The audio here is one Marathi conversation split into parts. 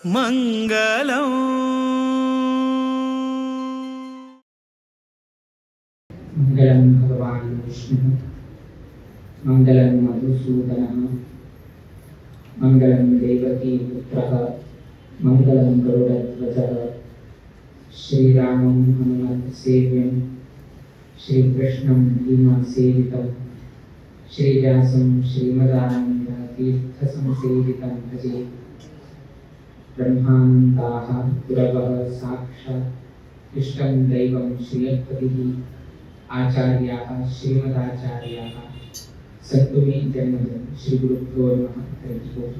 मंगलम मंगलम भगवान विष्णु मंगलम मधुसूदनः मंगलम देवकी पुत्रः मंगलम गरुडध्वजः श्रीरामं हनुमत् सेव्यं श्रीकृष्णं भीमसेवितं श्रीव्यासं श्रीमदानन्दतीर्थसंसेवितं भजे। ब्रह्मानन्दाः गुरवः साक्षात् इष्टं दैवं श्रियःपतिः आचार्याः श्रीमदाचार्याः सन्तु मे जन्मजं श्रीगुरुभ्यो नमः। हरिः ओम्।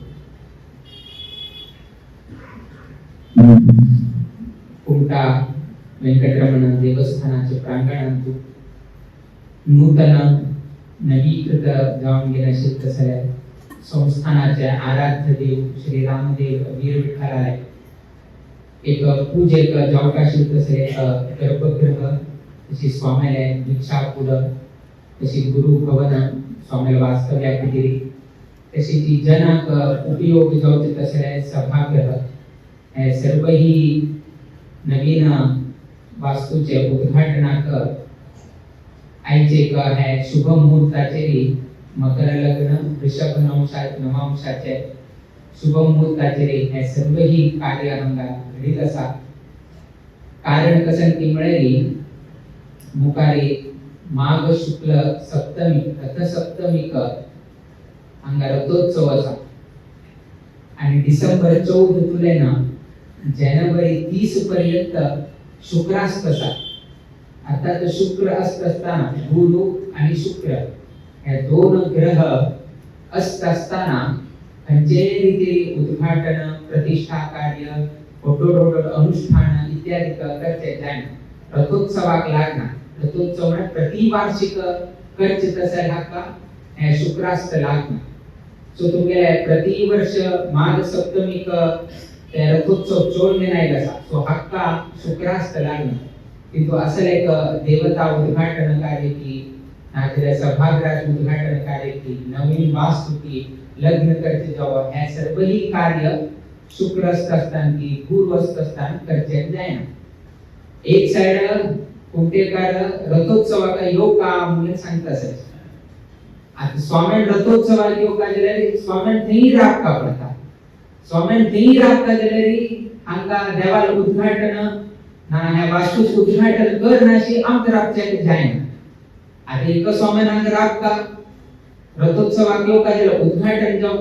कुमटा वेंकटरमण देवस्थानाचे प्रांगणातून नूतन नवीकृत जाऊन गेल्याचे तसल्या संस्थानाचे आराध्य देव श्री रामदेव वीर विठ्ठलाय एक पूजेक जावकाशी तसले गर्भगृह तशी स्वामीला दीक्षापूर तशी गुरु भवन स्वामीला वास्तव्या किती तशी ती जनक उपयोग जावचे तसले सभागृह हे सर्व ही नवीन वास्तूचे उद्घाटनाक आईचे है शुभ मुहूर्ताचे मकर लग्न वृषभ नवंशाचे शुभ मुहूर्ताचे हे सर्व ही कार्य हांगा घडीत आसा। कारण कसन ती म्हळ्यारी मुखारी माघ शुक्ल सप्तमी रथसप्तमीक हांगा रथोत्सव आसा आणि डिसेंबर 14 तुलेन जानेवारी 30 पर्यंत शुक्रास्त आसा। अर्थात शुक्र अस्त असताना गुरु आणि शुक्र हे दोन ग्रह अस्त असताना खंचे रीती उद्घाटन प्रतिष्ठा कार्य फोटो अनुष्ठान इत्यादी करचे जाण रथोत्सवाक लागना। रथोत्सव म्हणजे प्रतिवार्षिक खर्च तसा हाका हे शुक्रास्त लागना। सो तुमगेले प्रतिवर्ष माघ सप्तमीक ते रथोत्सव चोरणे नाही असा सो हक्का शुक्रास्त लागना। किंतु असल एक देवता उद्घाटन कार्य की नागरिक सभागृह उद्घाटन कार्य की नवीन वास्तु की लग्न करते जावं हे सर्व ही कार्य शुक्रस्त असताना की गुरुस्त असताना करचे जायना। एक साइड कुंटेकार रथोत्सवाचा योग का म्हणून सांगता असेल आता स्वामी रथोत्सवाचा योग का जलेरी स्वामी थी राख का पडता स्वामी थी राख का जलेरी अंगा देवाल उद्घाटन ना ह्या वास्तु उद्घाटन करनाशी आमतरापचे जायना। आता एक स्वामी राख का रथोत्सवाक योग का जले उद्घाटन जाऊ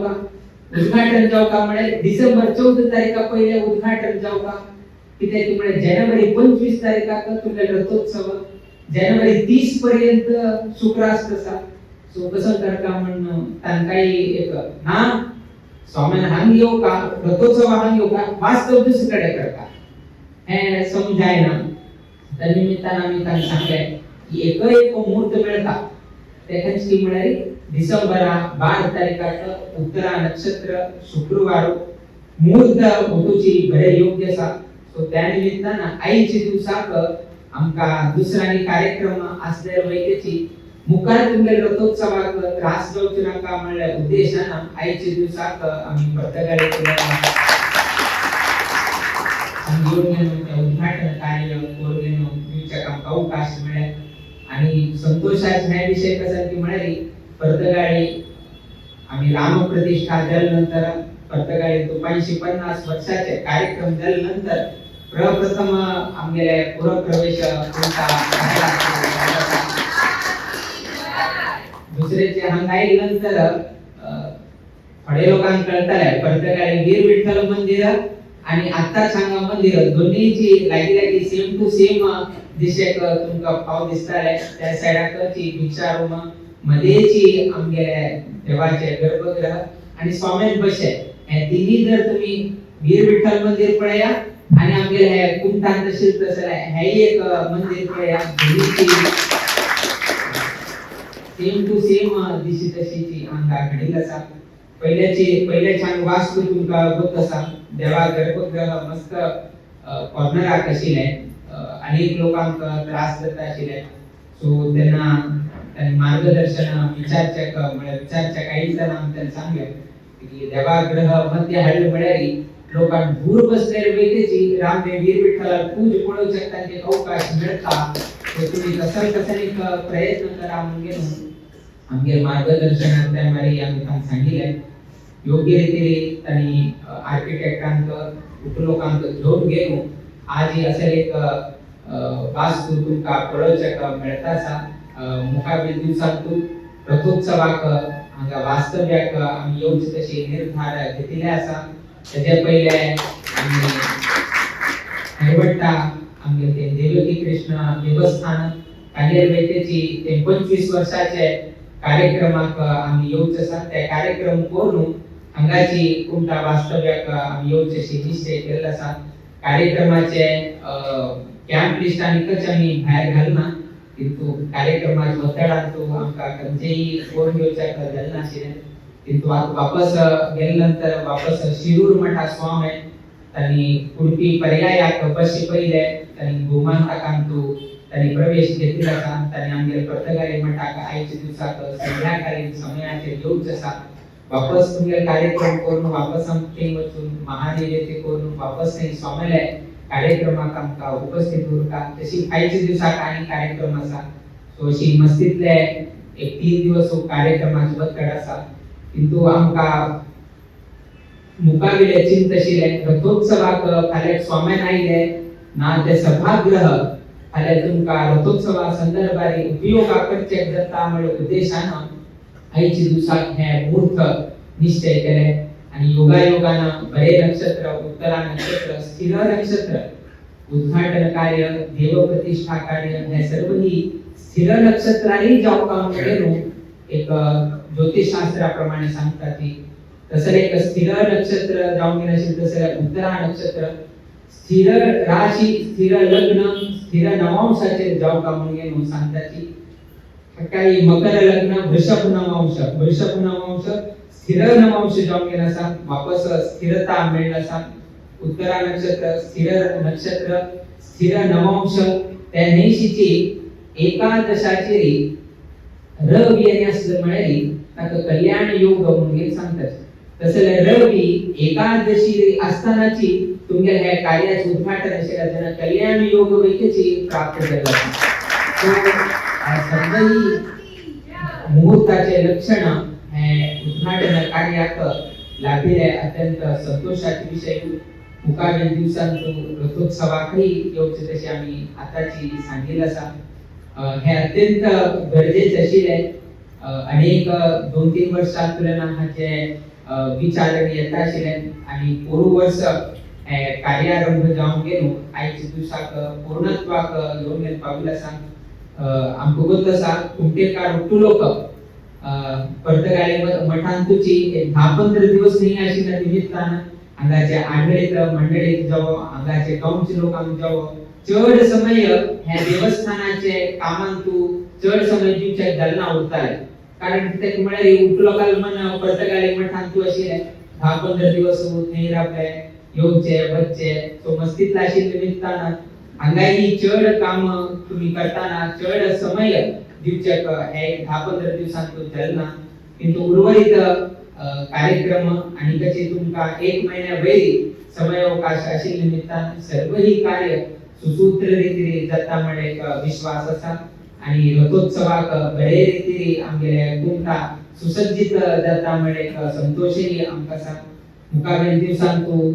का म्हणजे डिसेंबर 14 तारखेला पहिले उद्घाटन जाऊ का किती तुम्हाला जानेवारी 25 तारखेला तुमचा रथोत्सव जानेवारी 30 पर्यंत शुक्रास्त असा सो कसं करता म्हणून तांकाई एक ना स्वामी हांग योग का रथोत्सव हांग योग का वास्तव दुसरीकडे करता हे समजायना। त्या निमित्तानं आम्ही त्यांना सांगले की एक मुहूर्त मिळता त्याची म्हणाली डिसेंबर 12 तारखेला उत्तरा नक्षत्र शुक्रवार मुहूर्त होतोची बरे योग्य असा सो त्या निमित्तानं आईच्या दिवसाक आमका दुसरानी कार्यक्रम असले वैकेची मुखार तुमगे रथोत्सवाक त्रास जावचे नका म्हणल्या उद्देशानं आईच्या दिवसाक आम्ही पत्रकारे उद्घाटन कार्य कोरगेनो तुमच्या काम अवकाश मिळे आणि संतोषाचा हा विषय कसा की म्हणाली परतगाळी आम्ही रामप्रतिष्ठा झाल्यानंतर परतगाळी 250 वर्षाचे कार्यक्रम झाल्यानंतर प्रप्रथम आमगेले पुरप्रवेश कोणता दुसरेचे हंगाई नंतर थोडे लोकांना कळताले परतगाळी वीर विठ्ठल मंदिर आणि आता सांगा मंदिर दोन्हीची लागी सेम टू सेम दिशेक तुमका पाव दिसताले त्या साइडाकची भिक्षा रूम मध्येची आमगेले देवाचे गर्भगृह आणि स्वामी बशे हे तिन्ही जर तुम्ही वीर विठ्ठल मंदिर पळया आणि आमगेले हे कुमठांत शिल्प तसले हे एक मंदिर पळया दोन्हीची सेम टू सेम दिशी तशीची अंगा घडील असा। पहिले छान वास्तू तुमका होत असा देवा गर्भगृह मस्त कॉर्नराक आशिले अनेक लोकांका त्रास देता आशिले सो त्यांना मार्गदर्शन विचारचक म्हणजे विचारचक काही जण त्यांना सांगले की देवाग्रह मध्य हळी म्हळ्यारी लोकांना दूर बसलेले व्यक्तीची रामदेव वीर विठ्ठला पूज पळू शकता ते अवकाश मिळता तर तुम्ही कसं प्रयत्न करा म्हणजे आमगे मार्गदर्शनात त्यामारी आम्ही काम सांगितले योग्य रीतीने त्यांनी आर्किटेक्टांक उपलोकांक घेऊन गेलो आज असेल एक वास्तू तुमका पळोवचेक मेळटासा मुखाबील दिवसांतू रथोत्सवाक हांगा वास्तव्याक आमी येवचे तशी निर्धार घेतिल्ले आसा तेजे पयले आमी हेवट्टा आमगे ते देवकी कृष्ण देवस्थान कानेर बेतेची ते 25 वर्षाचे कार्यक्रमाक आमी येवचे आसा ते कार्यक्रम करून हांगाची कुमटा वास्तव्याक आमी येवचेशी निश्चय केल्लो आसा कार्यक्रमाचे कॅम्प लिस्ट आनीकच आमी भायर घालना किंतु कार्यक्रमाच्या वतडांतू आमकां खंयचेय कोण घेवचेक जालें नाशिल्लें किंतु आतां वापस गेले नंतर वापस शिरूर मठा स्वामी तांणी उडपी पर्यायाक बसचे पयले तांणी गोमांतकांतू तांणी प्रवेश घेतिल्लो आसा तांणी आमगे पर्तगाळी मठाक आयच्या दिसाक संध्याकाळी समयाचेर येवचें आसा वापस तुमगे कार्यक्रम करून वापस आमचे वचून महादेवाचे करून वापस थंय स्वामीले कार्यक्रमाक आमकां उपस्थित उरता तशी आयच्या दिसाक आनी कार्यक्रम आसा सो अशी मस्तीतले एक 3 दिवस कार्यक्रमाचे वतड आसा किंतु आमकां मुखावेले चिंत आशिल्ले रथोत्सवाक फाल्यां स्वाम्यान आयले ना ते सभागृह फाल्यां तुमकां रथोत्सवा संदर्भात उपयोग करचेक जाता म्हणून उद्देशान आयच्या दिसाक हे मुहूर्त निश्चय केले आणि योगायोगानं बरे नक्षत्र उत्तरा नक्षत्र स्थिर नक्षत्र उद्घाटन कार्य देव प्रतिष्ठा कार्य हे सर्व ही स्थिर नक्षत्रांनी जावपाक गेलो एक ज्योतिषशास्त्राप्रमाणे सांगतात की तसं एक स्थिर नक्षत्र जाऊन गेलं असेल तसं उत्तरा नक्षत्र स्थिर राशी स्थिर लग्न स्थिर नवांशाचे जावपाक म्हणून सांगतात की काही मकर लग्न वृषभ नवांश स्थिर नवांश जाऊन गेला असा वापस स्थिरता मिळेल असा उत्तरा नक्षत्र स्थिर नवांश त्या नेशीची एकादशाची रवी आणि असलं म्हणाली ताका कल्याण योग म्हणून सांगतात तसं रवी एकादशी असतानाची तुमच्या ह्या कार्याचे उद्घाटन असेल त्यांना कल्याण योग वैकेची प्राप्त झाला सगळी मुहूर्ताचे लक्षण उद्घाटन कार्याक लाभिले अत्यंत संतोषाचे विषय मुखावेल दिवसांतू रथोत्सवाकही येवचे तसे आम्ही आताची सांगितलं असा हे अत्यंत गरजेचे आशिल्ले अनेक 2-3 वर्षां तुलना हाचे विचार येता आशिल्ले आणि पूर्व वर्ष कार्यारंभ जावन गेलो आयच्या दिवसाक पूर्णत्वाक येवन गेले पाविल्ले आसा आमकां गोत आसा कुमटेकार लोक पर्तगाळी मठांतूची 10-15 दिवस नाही आशिल्ल्या निमित्तान हांगाचे आडळीत मंडळीत जावो हांगाचे गांवचे लोक आमी जावो चड समय ह्या देवस्थानाचे कामांतू चड समय दिवचे जालना उरताले कारण कित्याक म्हळ्यार उपलोकाल मन पर्तगाळी मठांतू आशिल्ले 10-15 दिवस थंय रावले येवचे वचचे सो मस्तीतला आशिल्ल्या निमित्तान हांगाही चड काम तुम्ही करताना चड समय दिवचेक हे 10-15 दिवसांतू जालना किंतु उर्वरित कार्यक्रम आणि कसे तुमका 1 महिन्या वैरी समय अवकाश आशिल्ल्या निमित्तान सर्व ही कार्य सुसूत्र रीतीने जाता म्हणून एक विश्वास असा आणि रथोत्सवाक बरे रीतीने आमगेले कुमटा सुसज्जित जाता म्हणून एक संतोषही आमकां आसा मुखावेल दिवसांतू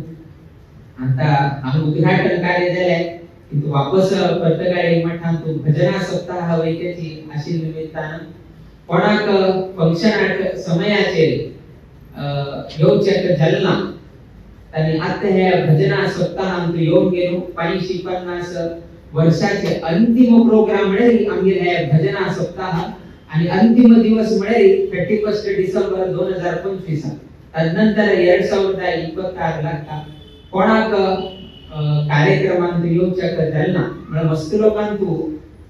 आता आम उद्घाटन कार्य जाले किंतु वापस पर्तगाळी मठांतू भजना सप्ताह वैकेची आशिल्ल्या निमित्तान कोणाक फंक्शनाक समयाचेर येवचेक जालना तांणी आतां हे भजना सप्ताहांत येवन गेलो 550 वर्षाचे अंतिम प्रोग्राम म्हळ्यार आमगे हे भजना सप्ताह आणि अंतिम दिवस म्हळ्यार 31 डिसेंबर 2025 तदनंतर 2026 लागता कोणाक कार्यक्रमांत येवचेक जालना म्हळ्यार मस्त लोकांतू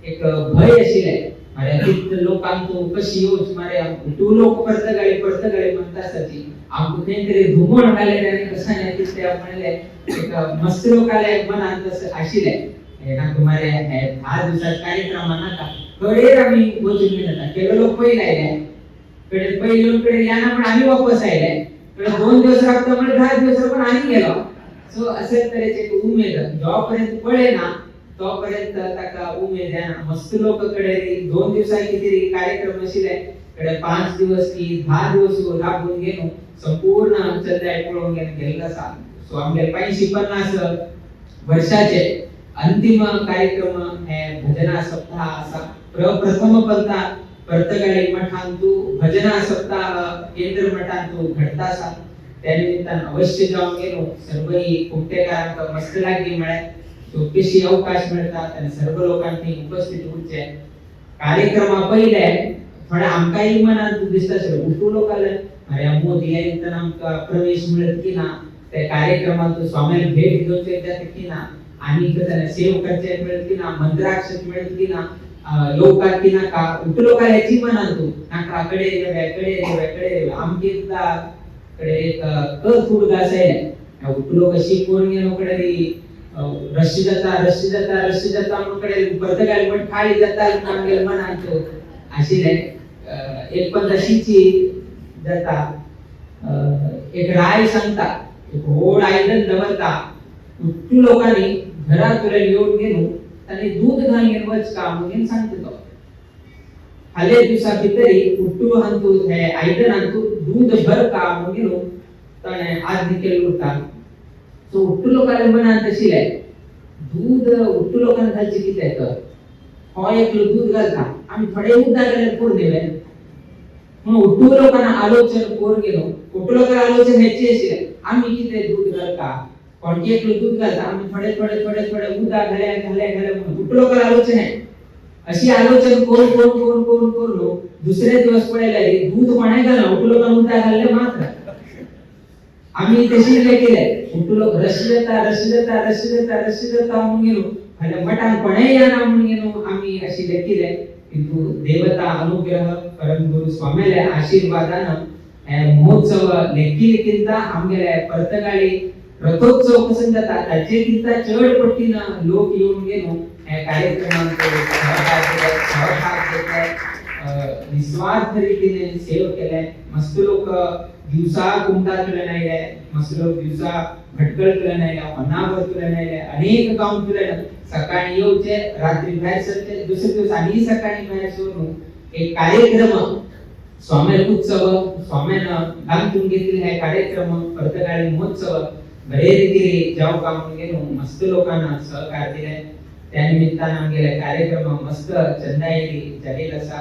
एक भय आशिल्ले म्हळ्यार कित लोकांतू कशी येवच मारे तू लोक पर्तगाळी म्हणता आसताची आमकां खंय तरी धुमण घाले आनी कसाने कितें म्हणले एक मस्त लोकाले मनांत आशिल्ले ना तुम्हारे हे 10 दिवसात कार्यक्रम नाका कडेर आमी वचून गेला केलो लोक पयले आयले कडे पयले कडे याना पण आमी वापस आयले कडे 2 दिवस रावता म्हणजे 10 दिवस पण आनी गेलो सो अशा तरेची एक उमेद जोपर्यंत पळे ना तोपर्यंत ताका उमेद येना. मस्त लोक कडे 2 दिवसांनी किती कार्यक्रम आशिल्ले कडे 5 दिवस की 10 दिवस लागून गेलो संपूर्ण चंद्राय पळोवन गेल्लो आसा. सो आमगे 550 वर्षाचे अंतिम कार्यक्रम हे भजना सप्ताह आसा. प्रथम पंथा पर्तगाळी मठांतू भजना सप्ताह केंद्र मठांतू घडता आसा. त्या निमित्तान अवश्य जाऊन गेलो. सर्वही कुमटेकारांक मस्त लागली म्हळे चौकशी अवकाश मिळतात आणि सर्व लोकांनी उपस्थित उरचे. कार्यक्रमा पहिले थोडे आमकांही मनात दिसता उठू लोकांना अरे मोदी यांना आमका प्रवेश मिळत की ना त्या कार्यक्रमात स्वामीला भेट घेऊचे जाते की ना आणि त्याला सेव करचे मिळत की ना मंत्राक्षर मिळत की ना लोकात की ना का उठू लोकांना याची मनातू नाका कडे कडे आमकेदा कडे एक क थोड गासाय उठू लोक शिकवून गेलो कडे रशी जाता कडे पर्तगाळी मठ खाली जाता आमगे मनात आशिले. एक पण तशीची जाता एक राय सांगता एक होड आयदन दवरता उठू लोकांनी घरात येऊन गेलो आणि दूध घालून वच का म्हणून सांगतो तो हले दिवसा भितरी उठू हंतू हे आयदन हंतू दूध भर का म्हणून गेलो तणे आज निकेल उरता. सो उठू लोकांना मनात आशिले दूध उठू लोकांना घालचे किती तर हो एक दूध घालता आम्ही थोडे उद्दा गेले पूर्ण देवे म्हणून उठू लोकांना आलोचन कोर गेलो. उठू लोकांना आलोचन ह्याची अशी आम्ही किती दूध घालता कोण एक दूध घालता आम्ही थोडे उद्दा घाले म्हणून उठू लोकांना आलोचन आहे अशी आलोचन कोण दुसरे दिवस पडायला दूध कोणे घाला उठू लोकांना उद्दा घालले मात्र आम्ही तशी केले. उठू लोक रशी जाता म्हणून गेलो आणि मठान कोणे याना म्हणून गेलो आम्ही अशी केले. किंतु देवता अनुग्रह परमगुरु स्वामीले आशीर्वादानं महोत्सव लेखीकिंत आमगेले पर्तगाळी रथोत्सव पसंत जाता ताचेकिंत चड पट्टीनं लोक येऊन गेलो हे कार्यक्रमांत सहभाग घेतले. निस्वार्थ रीतीने सेव केले. मस्त लोक दिवसा कुमटा तुले नाहीले मस्त लोक दिवसा भटकळ तुले नाहीले अनावर तुले नाहीले अनेक गाव तुले सकाळी येऊचे रात्री बाहेर सरचे दुसरे दिवस आणि सकाळी बाहेर सोडून एक कार्यक्रम स्वामी उत्सव स्वामीनं बांधून घेतलेला हे कार्यक्रम पर्तगाळी महोत्सव बरे रीतीने जाऊ काम गेलो मस्त लोकांना सहकार दिले. त्या निमित्तानं गेले कार्यक्रम मस्त चंदायरी झालेला असा.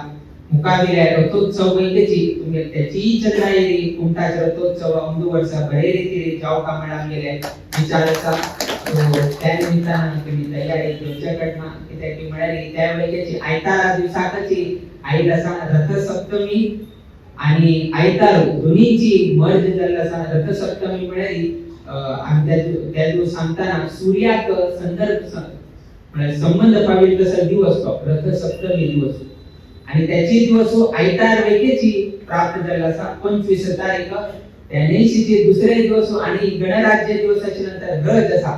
मुकाबिले रथोत्सव वैकेची तुम्ही त्याची चंदायरी कुंटाच रथोत्सव अंदू वर्ष बरे रीतीने जाऊ कामाला गेले विचार असा. त्या निमित्तानं तुम्ही तयारी तुमच्याकडनं किती मिळाली त्या वैकेची आयतारा दिवसाची आई असा रथ सप्तमी आणि आयतार दोन्हीची मर्ज झाला असा रथ सप्तमी मिळाली. आणि त्या दिवस सांगताना सूर्याक संदर्भ म्हणजे संबंध पावेल तसा दिवस तो रथ सप्तमी दिवस आणि त्याची दिवस आयतार वैकेची प्राप्त झाला असा 25 तारीख त्यानेशीचे दुसरे दिवस आणि गणराज्य दिवसाच्या नंतर रज असा.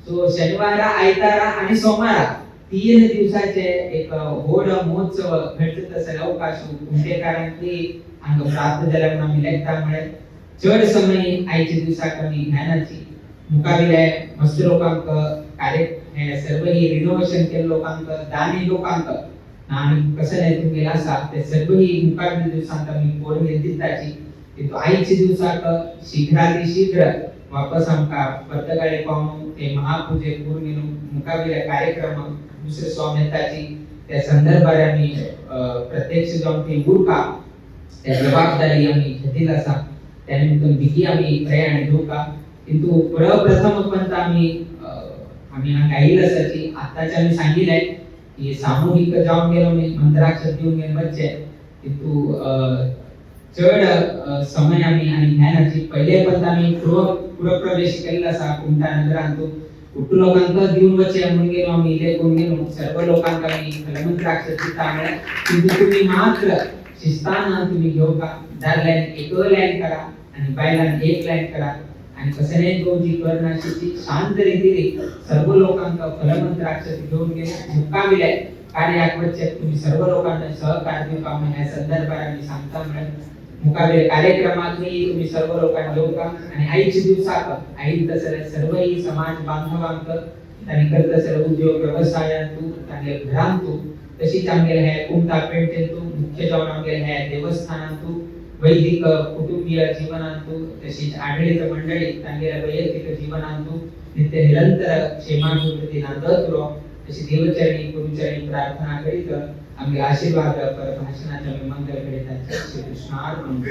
सो शनिवार आयतारा आणि सोमवार 3 दिवसाचे एक होड महोत्सव घडत असेल अवकाश कुंटेकारांनी अंग प्राप्त झाला म्हणून आम्ही लेखतामुळे चढ समय आईचे दिवसा कमी ज्ञानाची मुकाबिले मस्त लोकांक कार्य सर्व ही रिनोव्हेशन केले लोकांक दानी लोकांक आणि कसं नाही तुम्ही गेला असा ते सर्व ही मुकाबिले दिवसांत मी पोरगे दिताची तो आईचे दिवसाक शीघ्र वापस आमका पर्तगाळी पाहून ते महापूजे पूर्ण मुकाबिले कार्यक्रम दुसरे स्वाम्यताची त्या संदर्भात आम्ही प्रत्यक्ष जाऊन ते उरका त्या जबाबदारी आम्ही घेतली असा. त्यानिमित्त भीती आम्ही प्रयाण घेऊ का किंतु प्रथम पण आम्ही गाईल असाची आताच्या आम्ही सांगितलंय की सामूहिक जाऊन गेलो मी मंत्राक्षर देऊन गेले बच्चे किंतु चढ समय आम्ही आणि ज्ञानाची पहिले पण आम्ही पूर्वप्रवेश केलेला असा कुंटा नगरांतू कुठू लोकांना देऊन बच्चे म्हणून गेलो आम्ही लेखून गेलो सर्व लोकांना आम्ही मंत्राक्षर दिता मिळाले. किंतु तुम्ही मात्र शिस्ताना तुम्ही घेऊ का 4 लाईन एक लाईन करा आणि बायलान 1 लाईन करा आणि कसं नाही दोन जी करण्याची शांत रीतीने सर्व लोकांना फलमंत्राक्षर घेऊन गेले मुकाबिले कार्यात तुम्ही सर्व लोकांना सहकार्य देऊ का या संदर्भात आम्ही सांगता मिळेल. मुखाबले कार्यक्रमातही तुम्ही सर्व लोकांनी येऊका आणि आईचे दिवसाक आई तसं सर्वही समाज बांधवांक आणि करत सर्व उद्योग व्यवसायांतू तांगे घरांतू तशीच आमगेले हे कुमटा पेंटेंतू मुख्य जावन आमगेले हे देवस्थानांतू वैदिक कुटुंबीय जीवनांतू तशीच आढळीत मंडळी तांगेल्या वैयक्तिक जीवनांतू नित्य निरंतर क्षेमाभिवृद्धी नांदत रो तशी देवचरणी गुरुचरणी प्रार्थना करीत आम्ही आशीर्वाद पर भाषणाच्या मी मंगल करीत श्री कृष्णार्पण